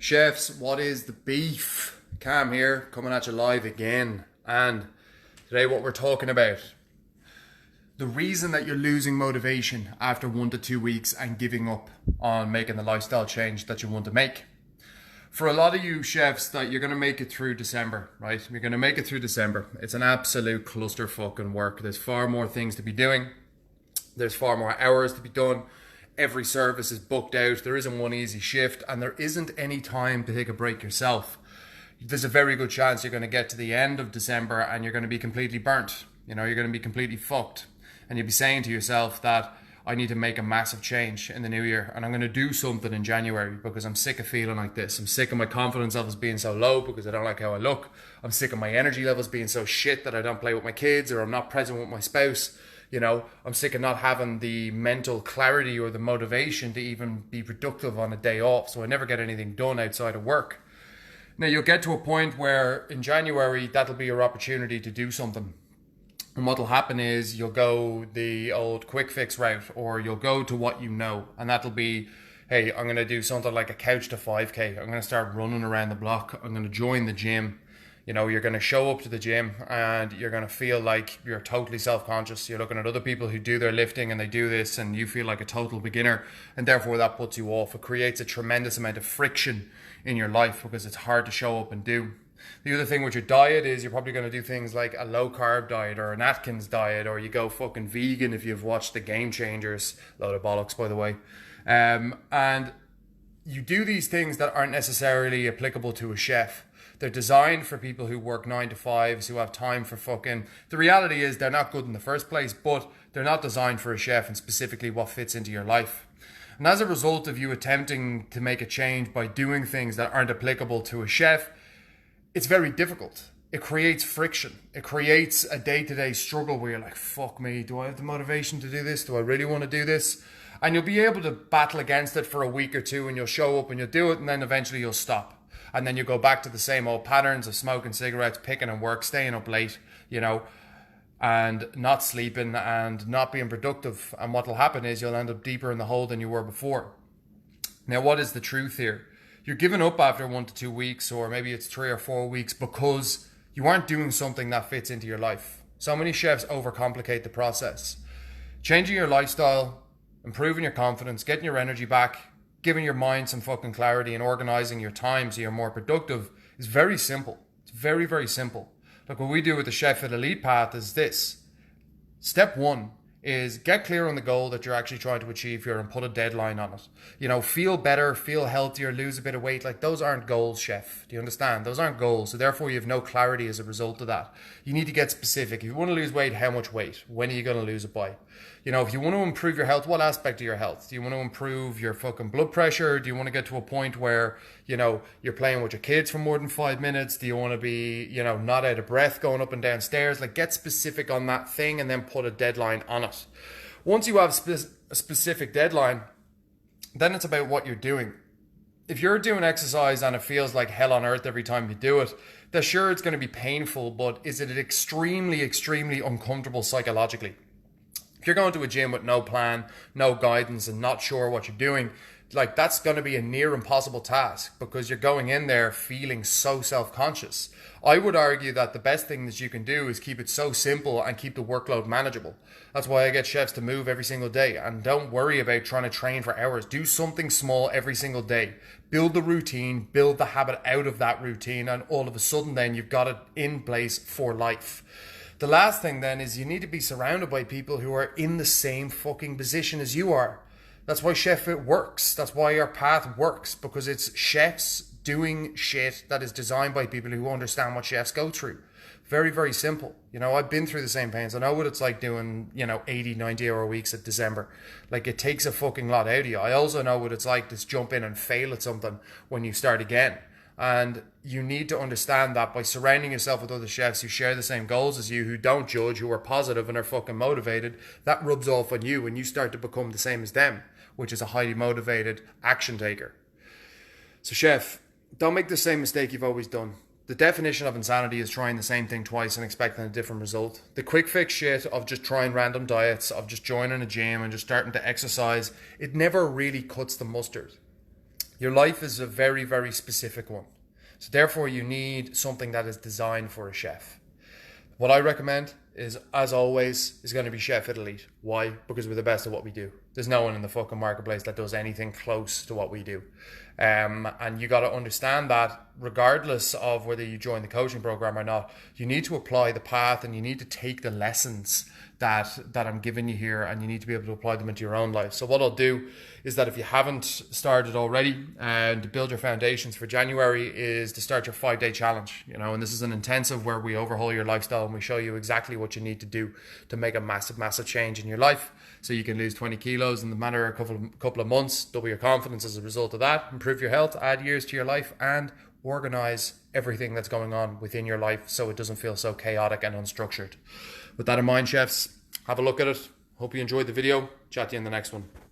Chefs, what is the beef? Cam here, coming at you live again. And today what we're talking about, the reason that you're losing motivation after 1 to 2 weeks and giving up on making the lifestyle change that you want to make. For a lot of you chefs, that you're going to make it through December, right? You're going to make it through December. It's an absolute cluster fucking work. There's far more things to be doing. There's far more hours to be done. Every service is booked out. There isn't one easy shift, and there isn't any time to take a break yourself. There's a very good chance you're going to get to the end of December and you're going to be completely burnt. You're going to be completely fucked. And you'll be saying to yourself that I need to make a massive change in the new year, and I'm going to do something in January because I'm sick of feeling like this. I'm sick of my confidence levels being so low because I don't like how I look. I'm sick of my energy levels being so shit that I don't play with my kids or I'm not present with my spouse. I'm sick of not having the mental clarity or the motivation to even be productive on a day off, so I never get anything done outside of work. Now, you'll get to a point where in January, that'll be your opportunity to do something. And what'll happen is you'll go the old quick fix route, or you'll go to what you know. And that'll be, hey, I'm going to do something like a couch to 5K. I'm going to start running around the block. I'm going to join the gym. You're going to show up to the gym and you're going to feel like you're totally self-conscious. You're looking at other people who do their lifting and they do this and you feel like a total beginner, and therefore that puts you off. It creates a tremendous amount of friction in your life because it's hard to show up and do. The other thing with your diet is you're probably going to do things like a low carb diet or an Atkins diet, or you go fucking vegan if you've watched the Game Changers. Load of bollocks, by the way. And you do these things that aren't necessarily applicable to a chef. They're designed for people who work 9 to 5s, who have time for fucking... The reality is they're not good in the first place, but they're not designed for a chef and specifically what fits into your life. And as a result of you attempting to make a change by doing things that aren't applicable to a chef, it's very difficult. It creates friction. It creates a day-to-day struggle where you're like, fuck me, do I have the motivation to do this? Do I really want to do this? And you'll be able to battle against it for a week or two, and you'll show up and you'll do it, and then eventually you'll stop. And then you go back to the same old patterns of smoking cigarettes, picking and work, staying up late, and not sleeping and not being productive. And what will happen is you'll end up deeper in the hole than you were before. Now, what is the truth here? You're giving up after 1 to 2 weeks, or maybe it's 3 or 4 weeks, because you aren't doing something that fits into your life. So many chefs overcomplicate the process. Changing your lifestyle, improving your confidence, getting your energy back, giving your mind some fucking clarity and organizing your time so you're more productive is very simple. It's very, very simple. Like what we do with the Chef at Elite Path is this. Step 1 is get clear on the goal that you're actually trying to achieve here and put a deadline on it. Feel better, feel healthier, lose a bit of weight. Like, those aren't goals, chef. Do you understand? Those aren't goals. So therefore you have no clarity as a result of that. You need to get specific. If you want to lose weight, how much weight? When are you going to lose it by? If you want to improve your health, what aspect of your health? Do you want to improve your fucking blood pressure? Do you want to get to a point where, you're playing with your kids for more than 5 minutes? Do you want to be, not out of breath going up and down stairs? Like, get specific on that thing and then put a deadline on it. Once you have a specific deadline, then it's about what you're doing. If you're doing exercise and it feels like hell on earth every time you do it, then sure, it's going to be painful, but is it extremely, extremely uncomfortable psychologically? If you're going to a gym with no plan, no guidance, and not sure what you're doing, like, that's going to be a near impossible task because you're going in there feeling so self-conscious. I would argue that the best thing that you can do is keep it so simple and keep the workload manageable. That's why I get chefs to move every single day, and don't worry about trying to train for hours. Do something small every single day. Build the routine, build the habit out of that routine, and all of a sudden then you've got it in place for life. The last thing then is you need to be surrounded by people who are in the same fucking position as you are. That's why Chef Fit works. That's why our path works, because it's chefs doing shit that is designed by people who understand what chefs go through. Very, very simple. I've been through the same pains. I know what it's like doing, 80, 90-hour weeks at December. Like, it takes a fucking lot out of you. I also know what it's like to jump in and fail at something when you start again. And you need to understand that by surrounding yourself with other chefs who share the same goals as you, who don't judge, who are positive and are fucking motivated, that rubs off on you and you start to become the same as them, which is a highly motivated action taker. So chef, don't make the same mistake you've always done. The definition of insanity is trying the same thing twice and expecting a different result. The quick fix shit of just trying random diets, of just joining a gym and just starting to exercise, it never really cuts the mustard. Your life is a very, very specific one. So therefore you need something that is designed for a chef. What I recommend is, as always, is going to be Chef Elite. Why? Because we're the best at what we do. There's no one in the fucking marketplace that does anything close to what we do. And you got to understand that regardless of whether you join the coaching program or not, you need to apply the path and you need to take the lessons that I'm giving you here, and you need to be able to apply them into your own life. So what I'll do is that if you haven't started already, and to build your foundations for January, is to start your 5-day challenge, and this is an intensive where we overhaul your lifestyle and we show you exactly what you need to do to make a massive change in your life, so you can lose 20 kilos in the matter of a couple of months, double your confidence as a result of that, improve your health, add years to your life, and organize everything that's going on within your life so it doesn't feel so chaotic and unstructured. With that in mind, chefs, have a look at it. Hope you enjoyed the video. Chat to you in the next one.